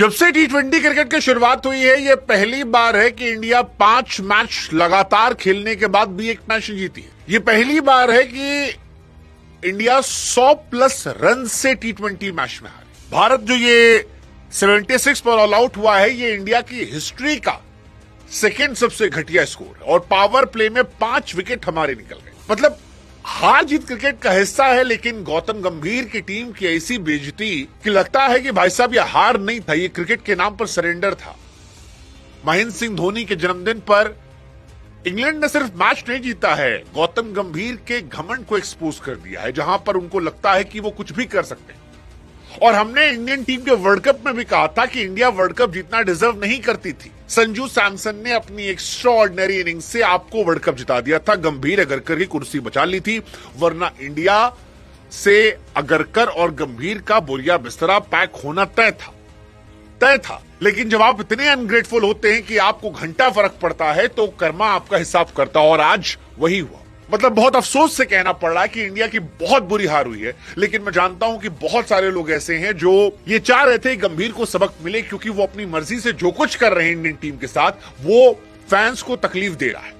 जब से टी20 क्रिकेट की शुरुआत हुई है, ये पहली बार है कि इंडिया 5 मैच लगातार खेलने के बाद भी एक मैच जीती है। ये पहली बार है कि इंडिया 100 प्लस रन से टी20 मैच में हारी। भारत जो ये 76 पर ऑल आउट हुआ है, ये इंडिया की हिस्ट्री का सेकेंड सबसे घटिया स्कोर है और पावर प्ले में 5 विकेट हमारे निकल गए। मतलब हार जीत क्रिकेट का हिस्सा है, लेकिन गौतम गंभीर की टीम की ऐसी बेइज्जती कि लगता है कि भाई साहब ये हार नहीं था, ये क्रिकेट के नाम पर सरेंडर था। महेंद्र सिंह धोनी के जन्मदिन पर इंग्लैंड ने सिर्फ मैच नहीं जीता है, गौतम गंभीर के घमंड को एक्सपोज कर दिया है, जहां पर उनको लगता है कि वो कुछ भी कर सकते हैं। और हमने इंडियन टीम के वर्ल्ड कप में भी कहा था कि इंडिया वर्ल्ड कप जीतना डिजर्व नहीं करती थी। संजू सैमसन ने अपनी एक्स्ट्राऑर्डिनरी इनिंग से आपको वर्ल्ड कप जिता दिया था। गंभीर अगरकर की कुर्सी बचा ली थी, वरना इंडिया से अगरकर और गंभीर का बोरिया बिस्तरा पैक होना तय था। लेकिन जब आप इतने अनग्रेटफुल होते हैं कि आपको घंटा फर्क पड़ता है, तो कर्मा आपका हिसाब करता, और आज वही हुआ। मतलब बहुत अफसोस से कहना पड़ रहा है कि इंडिया की बहुत बुरी हार हुई है, लेकिन मैं जानता हूं कि बहुत सारे लोग ऐसे हैं जो ये चाह रहे थे गंभीर को सबक मिले, क्योंकि वो अपनी मर्जी से जो कुछ कर रहे हैं इंडियन टीम के साथ, वो फैंस को तकलीफ दे रहा है।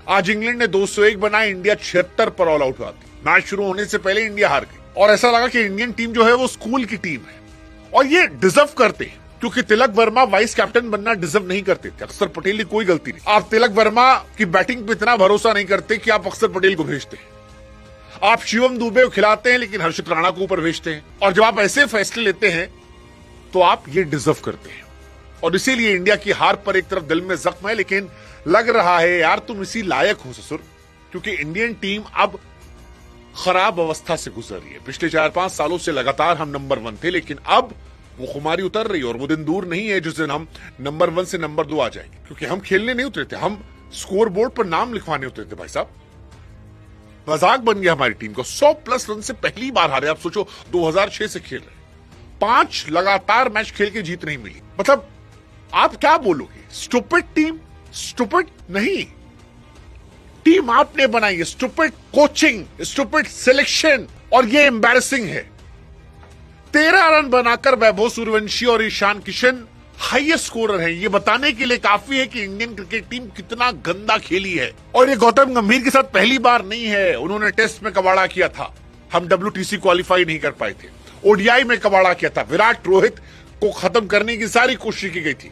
आज इंग्लैंड ने 201 बनाए, इंडिया 76 पर ऑल आउट हुआ थी। मैच शुरू होने से पहले इंडिया हार गई और ऐसा लगा कि इंडियन टीम जो है वो स्कूल की टीम है और ये डिजर्व करते हैं, क्योंकि तिलक वर्मा वाइस कैप्टन बनना डिजर्व नहीं करते थे। अक्षर पटेल की कोई गलती नहीं। आप तिलक वर्मा की बैटिंग पे इतना भरोसा नहीं करते कि आप अक्षर पटेल को भेजते हैं। आप शिवम दुबे को खिलाते हैं, लेकिन हर्षित राणा को ऊपर भेजते हैं। और जब आप ऐसे फैसले लेते हैं तो आप ये डिजर्व करते हैं। और इसीलिए इंडिया की हार पर एक तरफ दिल में जख्म है, लेकिन लग रहा है यार तुम इसी लायक हो ससुर, क्योंकि इंडियन टीम अब खराब अवस्था से गुजर रही है। पिछले 4-5 सालों से लगातार हम नंबर 1 थे, लेकिन अब वो खुमारी उतर रही है और वो दिन दूर नहीं है जिस दिन हम नंबर 1 से नंबर 2 आ जाएंगे। क्योंकि हम खेलने नहीं उतरे थे, हम स्कोर बोर्ड पर नाम लिखवाने उतरे थे। भाई साहब मजाक बन गया हमारी टीम को। 100 प्लस रन से पहली बार हारे। आप सोचो 2006 से खेल रहे, 5 लगातार मैच खेल के जीत नहीं मिली। मतलब आप क्या बोलोगे? Stupid team? स्टूपिड नहीं, टीम आपने बनाई है। स्टूपिड कोचिंग, स्टूपिड सिलेक्शन, और ये एम्बैरेसिंग है। 13 रन बनाकर वैभव सूर्यवंशी और ईशान किशन हाईएस्ट स्कोरर हैं। ये बताने के लिए काफी है कि इंडियन क्रिकेट टीम कितना गंदा खेली है। और ये गौतम गंभीर के साथ पहली बार नहीं है। उन्होंने टेस्ट में कबाड़ा किया था, हम WTC क्वालिफाई नहीं कर पाए थे। ODI में कबाड़ा किया था, विराट रोहित को खत्म करने की सारी कोशिश की गई थी,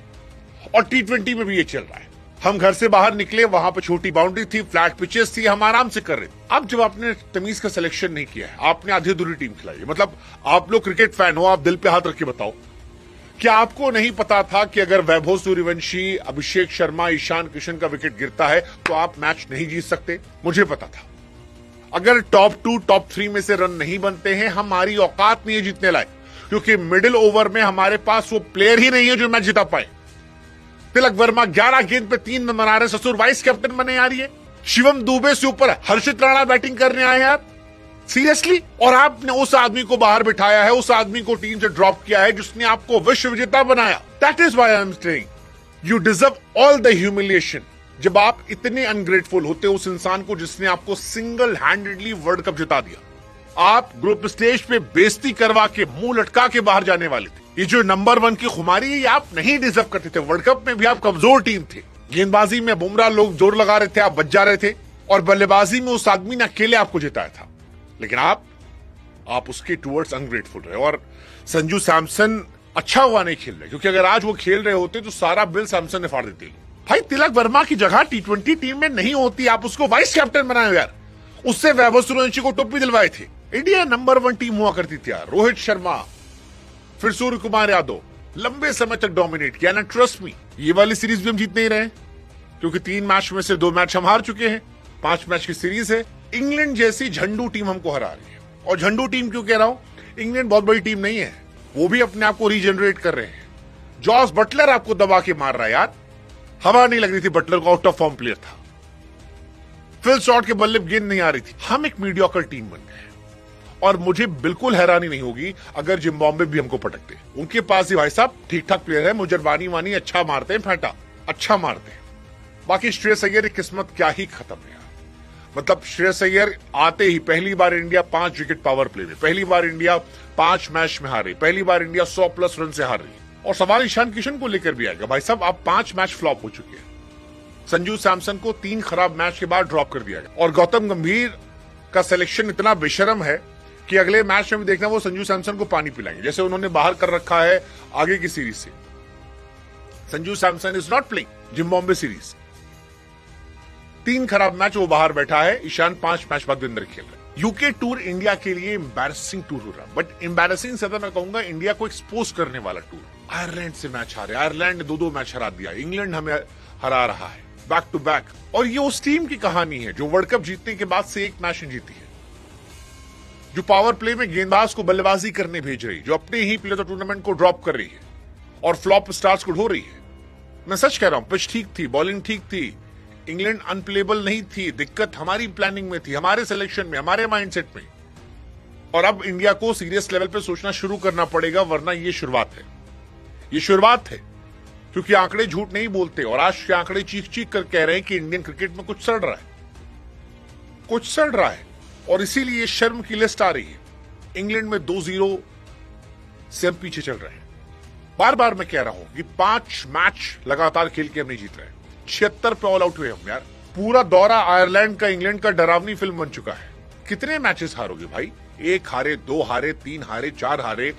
और T20 में भी ये चल रहा है। हम घर से बाहर निकले, वहां पे छोटी बाउंड्री थी, फ्लैट पिचेस थी, हम आराम से कर रहे थे। अब जब आपने तमीज का सिलेक्शन नहीं किया है, आपने आधी अधूरी टीम खिलाई है। मतलब आप लोग क्रिकेट फैन हो, आप दिल पे हाथ रख के बताओ, क्या आपको नहीं पता था कि अगर वैभव सूर्यवंशी, अभिषेक शर्मा, ईशान किशन का विकेट गिरता है तो आप मैच नहीं जीत सकते? मुझे पता था। अगर टॉप 2, टॉप 3 में से रन नहीं बनते हैं, हमारी औकात नहीं है जीतने लायक, क्योंकि मिडिल ओवर में हमारे पास वो प्लेयर ही नहीं है जो मैच जिता पाए। तिलक वर्मा 11 गेंद पे 3 रन बना रहे, ससुर वाइस कैप्टन बने आ रही है। शिवम दुबे से ऊपर हर्षित राणा बैटिंग करने आए यार, सीरियसली। और आपने उस आदमी को बाहर बिठाया है, उस आदमी को टीम से ड्रॉप किया है जिसने आपको विश्व विजेता बनाया। That is why I am saying you deserve all the humiliation. जब आप इतने अनग्रेटफुल होते हो उस इंसान को जिसने आपको सिंगल हैंडेडली वर्ल्ड कप जिता दिया, आप ग्रुप स्टेज पे बेइज्जती करवा के मुंह लटका के बाहर जाने वाले थे। ये जो नंबर 1 की खुमारी है, आप नहीं डिजर्व करते थे। वर्ल्ड कप में भी आप कमजोर टीम थे। गेंदबाजी में बुमराह लोग जोर लगा रहे थे, आप बच जा रहे थे, और बल्लेबाजी में उस आदमी ने अकेले आपको जिताया था। लेकिन आप उसके टुवर्ड्स अनग्रेटफुल रहे। और संजू सैमसन अच्छा हुआ नहीं खेल रहे, क्योंकि अगर आज वो खेल रहे होते तो सारा बिल सैमसन ने फाड़ देते। भाई तिलक वर्मा की जगह T20 टीम में नहीं होती, आप उसको वाइस कैप्टन बनाए यार। उससे वैभव सूर्यवंशी को टोपी दिलवाए थे। इंडिया नंबर 1 टीम हुआ करती थी यार। रोहित शर्मा, फिर सूर्य कुमार यादव, लंबे समय तक डोमिनेट किया ना। ट्रस्ट मी, ये वाली सीरीज भी हम जीत नहीं रहे, क्योंकि 3 मैच में से 2 मैच हम हार चुके हैं। 5 मैच की सीरीज है। इंग्लैंड जैसी झंडू टीम हमको हरा रही है। और झंडू टीम क्यों कह रहा हूं? इंग्लैंड बहुत बड़ी टीम नहीं है, वो भी अपने आप को रीजनरेट कर रहे हैं। जॉस बटलर आपको दबा के मार रहा है यार। हवा नहीं लग रही थी बटलर को, आउट ऑफ फॉर्म प्लेयर था। फिल शॉट के बल्ले गेंद नहीं आ रही थी। हम एक मीडियोकर टीम बन गए, और मुझे बिल्कुल हैरानी नहीं होगी अगर जिम्बाब्वे भी हमको पटकते। उनके पास ही भाई साहब ठीक ठाक प्लेयर है। मुजरवानी वानी अच्छा मारते हैं, फेंटा अच्छा मारते हैं। बाकी श्रेयस अय्यर की किस्मत क्या ही खत्म है। मतलब श्रेयस अय्यर आते ही पहली बार इंडिया 5 विकेट पावर प्ले में, पहली बार इंडिया 5 मैच में हार रही, पहली बार इंडिया 100 प्लस रन से हार रही। और सवाल ईशान किशन को लेकर भी आएगा। भाई साहब, आप 5 मैच फ्लॉप हो चुके हैं। संजू सैमसन को 3 खराब मैच के बाद ड्रॉप कर दिया गया और गौतम गंभीर का सिलेक्शन इतना बेशरम है कि अगले मैच में भी देखना वो संजू सैमसन को पानी पिलाएंगे, जैसे उन्होंने बाहर कर रखा है आगे की सीरीज से। Sanju Samson is not playing Zimbabwe series. 3 खराब मैच वो बाहर बैठा है। ईशान 5 मैच बाद भी अंदर खेल रहा है। यूके टूर इंडिया के लिए एम्बैरेसिंग टूर हो रहा, बट एम्बैरेसिंग से मैं कहूंगा इंडिया को एक्सपोज करने वाला टूर। आयरलैंड से मैच हारे, आयरलैंड ने 2-2 मैच हरा दिया, इंग्लैंड हमें हरा रहा है बैक टू बैक। और ये उस टीम की कहानी है जो वर्ल्ड कप जीतने के बाद से 1 मैच नहीं जीती है, जो पावर प्ले में गेंदबाज को बल्लेबाजी करने भेज रही है, जो अपने ही प्लेयर टूर्नामेंट को ड्रॉप कर रही है और फ्लॉप स्टार्स को ढो रही है। मैं सच कह रहा हूं, पिच ठीक थी, बॉलिंग ठीक थी, इंग्लैंड अनप्लेबल नहीं थी। दिक्कत हमारी प्लानिंग में थी, हमारे सिलेक्शन में, हमारे माइंडसेट में। और अब इंडिया को सीरियस लेवल पे सोचना शुरू करना पड़ेगा, वरना ये शुरुआत है। ये शुरुआत है, क्योंकि आंकड़े झूठ नहीं बोलते और आज के आंकड़े चीख चीख कर कह रहे हैं कि इंडियन क्रिकेट में कुछ सड़ रहा है, कुछ सड़ रहा है। और इसीलिए शर्म की लिस्ट आ रही है। इंग्लैंड में 2-0 से हम पीछे चल रहे हैं। बार बार मैं कह रहा हूं कि 5 मैच लगातार खेल के हम नहीं जीत रहे। 76 पे ऑल आउट हुए हम यार। पूरा दौरा आयरलैंड का, इंग्लैंड का डरावनी फिल्म बन चुका है। कितने मैचेस हारोगे भाई? 1 हारे, 2 हारे, 3 हारे, 4 हारे।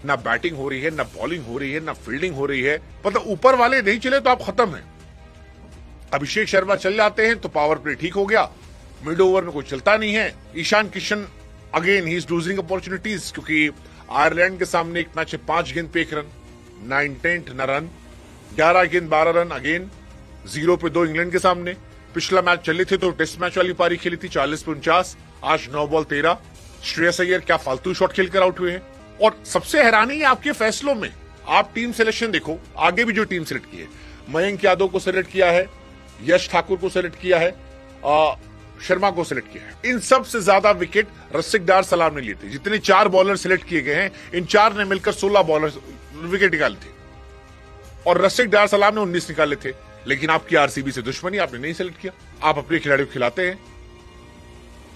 ना बैटिंग हो रही है, ना बॉलिंग हो रही है, ना फील्डिंग हो रही है। मतलब ऊपर वाले नहीं चले तो आप खत्म हैं। अभिषेक शर्मा चल जाते हैं तो पावर प्ले ठीक हो गया, मिड ओवर में कोई चलता नहीं है। Ishan Kishan again he is losing opportunities, क्योंकि आयरलैंड के सामने एक मैच है 5 गेंद पे 1 रन, 9 इंटेंट न रन, 11 गेंद 12 रन, अगेन 0 पे 2 इंग्लैंड के सामने। पिछला मैच चले थे तो टेस्ट मैच वाली पारी खेली थी 40 पे 49, आज 9 बॉल 13। श्रेयस अय्यर क्या फालतू शॉट खेलकर आउट हुए हैं। और सबसे हैरानी है आपके फैसलों में। आप टीम सिलेक्शन देखो, आगे भी जो टीम सिलेक्ट की है, मयंक यादव को सिलेक्ट किया है, यश ठाकुर को सिलेक्ट किया है, शर्मा को सिलेक्ट किया है। इन सब से ज्यादा विकेट रसिक डार सलाम ने लिए थे। जितने 4 बॉलर सिलेक्ट किए गए हैं, इन 4 ने मिलकर 16 बॉलर विकेट निकाले थे और रसिक डार सलाम ने 19 निकाले थे। लेकिन आपकी आरसीबी से दुश्मनी, आपने नहीं सिलेक्ट किया। आप अपने खिलाड़ियों को खिलाते हैं।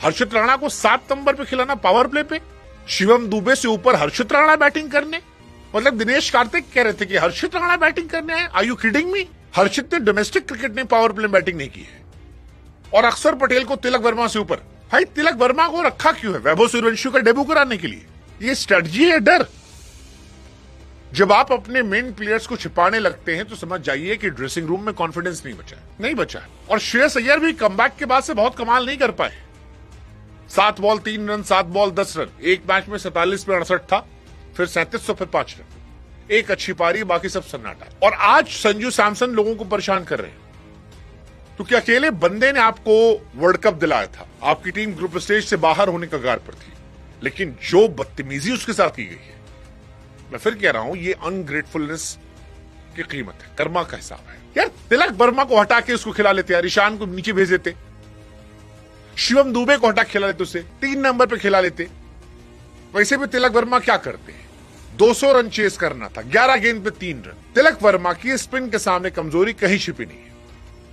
हर्षित राणा को 7 नंबर पे खिलाना पावर प्ले पे, शिवम दुबे से ऊपर हर्षित राणा बैटिंग करने। मतलब दिनेश कार्तिक कह रहे थे कि हर्षित राणा बैटिंग करने आए। Are you kidding me? Harshit ने डोमेस्टिक क्रिकेट में पावर प्ले बैटिंग नहीं की है। और अक्षर पटेल को तिलक वर्मा से ऊपर। भाई तिलक वर्मा को रखा क्यों है? वैभव सूर्यवंशी का डेब्यू कराने के लिए। ये स्ट्रेटजी है, डर। जब आप अपने मेन प्लेयर्स को छिपाने लगते हैं तो समझ जाइए कि ड्रेसिंग रूम में कॉन्फिडेंस नहीं बचा है, नहीं बचा है। और श्रेयस अय्यर भी कमबैक के बाद से बहुत कमाल नहीं कर पाए। 7 बॉल 3 रन, 7 बॉल 10 रन। एक मैच में 47 पे 68 था, फिर 37 फिर 5 रन। एक अच्छी पारी, बाकी सब सन्नाटा। और आज संजू सैमसन लोगों को परेशान कर रहे हैं, क्योंकि अकेले बंदे ने आपको वर्ल्ड कप दिलाया था। आपकी टीम ग्रुप स्टेज से बाहर होने का कगार पर थी, लेकिन जो बदतमीजी उसके साथ की गई है, मैं फिर कह रहा हूं, ये अनग्रेटफुलनेस की कीमत है, कर्मा का हिसाब है। यार तिलक वर्मा को हटा के उसको खिला लेते यार, ईशान को नीचे भेज देते, शिवम दुबे को हटा खिला लेते, उसे 3 नंबर पे खिला लेते। वैसे भी तिलक वर्मा क्या करते हैं? 200 रन चेस करना था, 11 गेंद पे 3 रन। तिलक वर्मा की स्पिन के सामने कमजोरी कहीं छिपी नहीं है।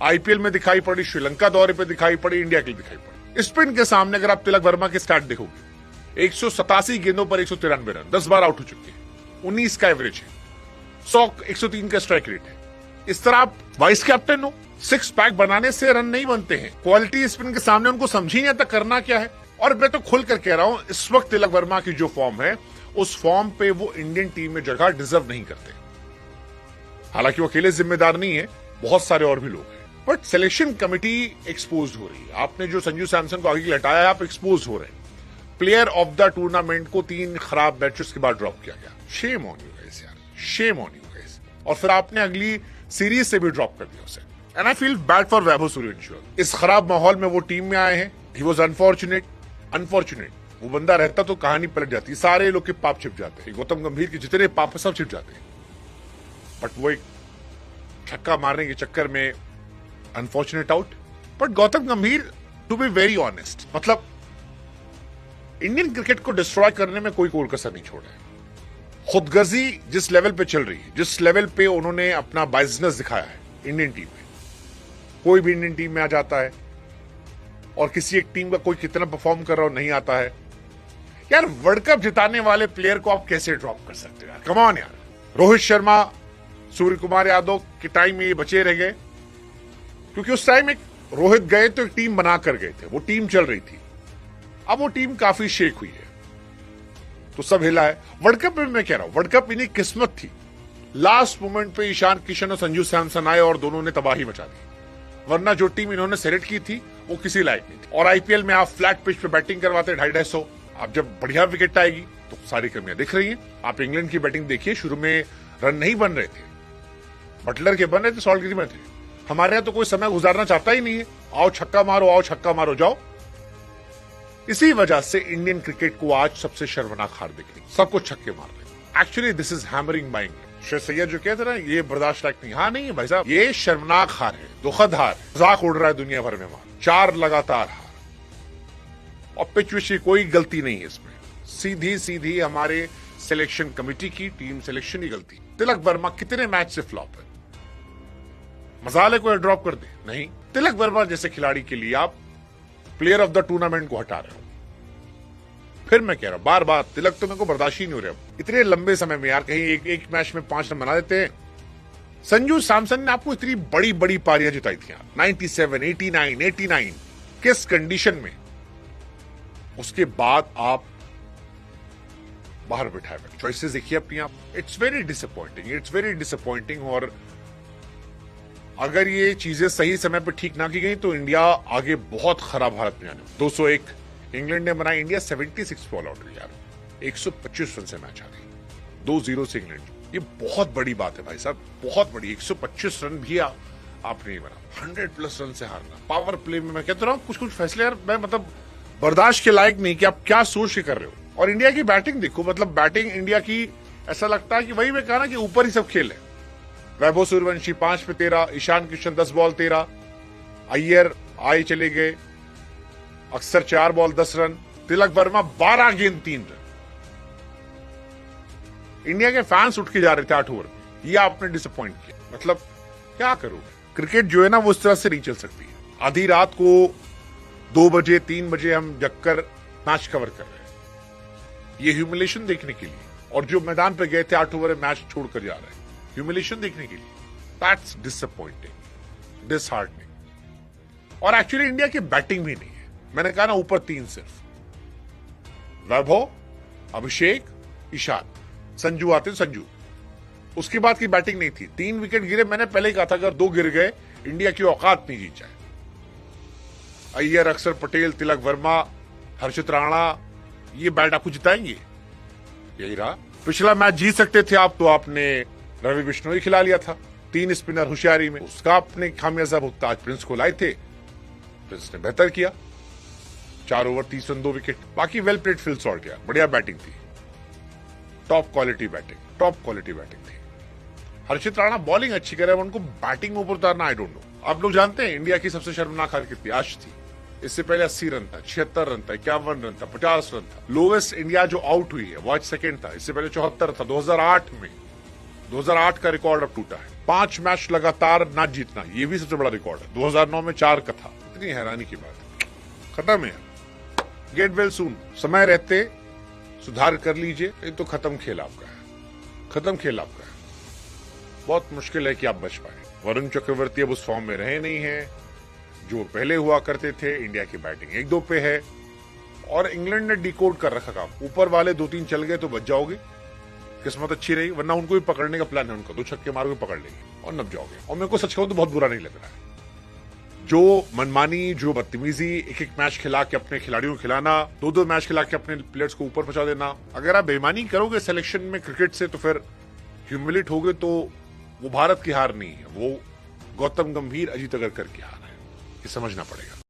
आईपीएल में दिखाई पड़ी, श्रीलंका दौरे पे दिखाई पड़ी, इंडिया के लिए दिखाई पड़ी। स्पिन के सामने अगर आप तिलक वर्मा के स्टार्ट देखोगे, 187 गेंदों पर 193 रन, 10 बार आउट हो चुके हैं, 19 का एवरेज है, 103 का स्ट्राइक रेट है। इस तरह आप वाइस कैप्टन हो। 6 पैक बनाने से रन नहीं बनते हैं। क्वालिटी स्पिन के सामने उनको समझ ही नहीं आता करना क्या है। और मैं तो खुलकर कह रहा हूं, इस वक्त तिलक वर्मा की जो फॉर्म है, उस फॉर्म पे वो इंडियन टीम में जगह डिजर्व नहीं करते। हालांकि वो अकेले जिम्मेदार नहीं है, बहुत सारे और भी लोग हैं। बट सिलेक्शन कमेटी एक्सपोज हो रही है। आपने जो संजू सैमसन को आगे लटाया है, आप एक्सपोज हो रहे हैं। प्लेयर ऑफ द टूर्नामेंट को 3 खराब मैचेस के बाद ड्रॉप किया गया। शेम ऑन यू गाइस यार, शेम ऑन यू गाइस। और फिर आपने अगली सीरीज से भी ड्रॉप कर दिया उसे। And I feel bad for Vaibhav Suryavanshi. इस खराब माहौल में वो टीम में आए हैं। He was unfortunate. वो बंदा रहता तो कहानी पलट जाती, सारे लोग के पाप छिप जाते हैं। गौतम गंभीर के जितने पाप सब छिप जाते हैं। बट वो एक छक्का मारने के चक्कर में अनफॉर्चुनेट आउट। बट गौतम गंभीर, टू बी वेरी ऑनेस्ट, मतलब इंडियन क्रिकेट को डिस्ट्रॉय करने में कोई कोर कसर नहीं छोड़ा है। खुदगर्जी जिस लेवल पे चल रही है, जिस लेवल पे उन्होंने अपना बाइजनेस दिखाया है इंडियन टीम में, कोई भी इंडियन टीम में आ जाता है और किसी एक टीम का कोई कितना परफॉर्म कर रहा हो नहीं आता है। यार वर्ल्ड कप जिताने वाले प्लेयर को आप कैसे ड्रॉप कर सकते हो यार? कम ऑन यार, रोहित शर्मा, सूर्य कुमार यादव के टाइम में ये बचे रह गए, क्योंकि उस टाइम एक रोहित गए तो एक टीम बना कर गए थे, वो टीम चल रही थी। अब वो टीम काफी शेक हुई है, तो सब हिला है। वर्ल्ड कप में मैं कह रहा हूं, वर्ल्ड कप इन्हीं किस्मत थी, लास्ट मोमेंट पे ईशान किशन और संजू सैमसन आए और दोनों ने तबाही मचा दी, वरना जो टीम इन्होंने सेलेक्ट की थी वो किसी लायक नहीं थी। और आईपीएल में आप फ्लैट पिच पे बैटिंग करवाते 250-250, आप जब बढ़िया विकेट आएगी तो सारी कमियां दिख रही हैं। आप इंग्लैंड की बैटिंग देखिए, शुरू में रन नहीं बन रहे थे, बटलर के बन रहे थे, सॉल्टगिरी में थे। हमारे यहां तो कोई समय गुजारना चाहता ही नहीं है, आओ छक्का मारो, आओ छक्का मारो, जाओ। इसी वजह से इंडियन क्रिकेट को आज सबसे शर्मनाक हार दिख रही, सबको छक्के मार रहे। Actually this is hammering my England. Sheikh Syed जो कहते ना, ये बर्दाश्त लायक नहीं। हाँ नहीं है भाई साहब, ये शर्मनाक हार है, दुखद हार, मजाक उड़ रहा है दुनिया भर में। 4 लगातार हार, और पिच विच की कोई गलती नहीं है इसमें, सीधी सीधी हमारे सिलेक्शन कमेटी की, टीम सिलेक्शन की गलती। तिलक वर्मा कितने मैच से फ्लॉप है, मजाले को ड्रॉप कर दे, नहीं। तिलक वर्मा जैसे खिलाड़ी के लिए आप प्लेयर ऑफ द टूर्नामेंट को हटा रहे हो। फिर मैं कह रहा हूं बार बार, तिलक तो मेरे को बर्दाश्त ही नहीं हो रहा इतने लंबे समय में यार। कहीं एक मैच में 5 रन बना देते हैं। संजू सैमसन ने आपको इतनी बड़ी बड़ी पारियां जिताई थी, 97, 89, 89, किस कंडीशन में, उसके बाद आप बाहर बिठाए। चॉइसेस देखिए अपनी आप, it's very disappointing, it's very disappointing. और अगर ये चीजें सही समय पर ठीक ना की गई तो इंडिया आगे बहुत खराब हालत में आने। 201 इंग्लैंड ने बनाई, इंडिया 76 बॉल आउट हुई यार, 125 रन से मैच आ गई, 2-0 से इंग्लैंड। ये बहुत बड़ी बात है भाई साहब, बहुत बड़ी। 125 रन भी आपने नहीं बना, 100+ रन से हारना। पावर प्ले में मैं कहता रहा हूँ, कुछ कुछ फैसले यार मैं मतलब बर्दाश्त के लायक नहीं कि आप क्या सोच के कर रहे हो। और इंडिया की बैटिंग देखो, मतलब बैटिंग इंडिया की ऐसा लगता है कि वही मैं कहा ना कि ऊपर ही सब खेल है। वैभव सूर्यवंशी 5 पे 13, ईशान किशन 10 बॉल 13, अय्यर आए चले गए, अक्सर 4 बॉल 10 रन, तिलक वर्मा 12 गेंद 3 रन। इंडिया के फैंस उठ के जा रहे थे 8 ओवर में, ये आपने डिसअपॉइंट किया। मतलब क्या करोगे, क्रिकेट जो है ना वो इस तरह से नहीं चल सकती है। आधी रात को 2 बजे 3 बजे हम जगकर मैच कवर कर रहे हैं, ये ह्यूमिलेशन देखने के लिए। और जो मैदान पे गए थे 8 ओवर में मैच छोड़कर जा रहे हैं ह्यूमिलेशन देखने के लिए, दैट्स डिसअपॉइंटिंग, डिसहार्टनिंग। और एक्चुअली इंडिया की बैटिंग भी नहीं है, मैंने कहा ना ऊपर 3 सिर्फ, वैभव, अभिषेक, ईशान, संजू आते संजू, उसके बाद की बैटिंग नहीं थी। 3 विकेट गिरे, मैंने पहले ही कहा था अगर 2 गिर गए इंडिया की औकात नहीं जीत जाए। अय्यर, अक्षर पटेल, तिलक वर्मा, हर्षित राणा, ये बैट आपको जिताएंगे, यही रहा। पिछला मैच जीत सकते थे आप, तो आपने रवि बिश्नोई खिला लिया था 3 स्पिनर होशियारी में, उसका आपने खामियाजा भुगता। आज प्रिंस को लाए थे, प्रिंस ने बेहतर किया, 4 ओवर 30 रन 2 विकेट। बाकी वेल प्लेड फिल सॉल्ट यार, बढ़िया बैटिंग थी, टॉप क्वालिटी बैटिंग थी। हर्षित राणा बॉलिंग अच्छी करे, उनको बैटिंग ऊपर उतारना आई डोंट नो। आप लोग जानते हैं इंडिया की सबसे शर्मनाक हार कितनी आज थी? इससे पहले 80 रन था, 76 रन था, 51 रन था, 50 रन था। लोवेस्ट इंडिया जो आउट हुई है वो आज सेकेंड था, इससे पहले 74 था 2008 में। 2008 का रिकॉर्ड अब टूटा है। 5 मैच लगातार ना जीतना, ये भी सबसे बड़ा रिकॉर्ड है। 2009 में 4 का था। इतनी हैरानी की बात है, खत्म है। गेट वेल सून, समय रहते सुधार कर लीजिए, नहीं तो खत्म खेल आपका है, खत्म खेल आपका है। बहुत मुश्किल है कि आप बच पाए। वरुण चक्रवर्ती अब उस फॉर्म में रहे नहीं है जो पहले हुआ करते थे। इंडिया की बैटिंग 1-2 पे है और इंग्लैंड ने डिकोड कर रखा काम। ऊपर वाले 2-3 चल गए तो बच जाओगे, किस्मत अच्छी रही, वरना उनको भी पकड़ने का प्लान है उनका। 2 छक्के मारोगे पकड़ लेंगे और नब जाओगे। और मेरे को सच कहूं तो बहुत बुरा नहीं लग रहा है जो मनमानी, जो बदतमीजी, एक मैच खिला के अपने खिलाड़ियों को खिलाना, 2-2 मैच खिला के अपने प्लेयर्स को ऊपर पहुंचा देना। अगर आप बेईमानी करोगे सिलेक्शन में क्रिकेट से तो फिर ह्यूमिलेट होगे, तो वो भारत की हार नहीं है, वो गौतम गंभीर, अजीत अगरकर की हार है। ये समझना पड़ेगा।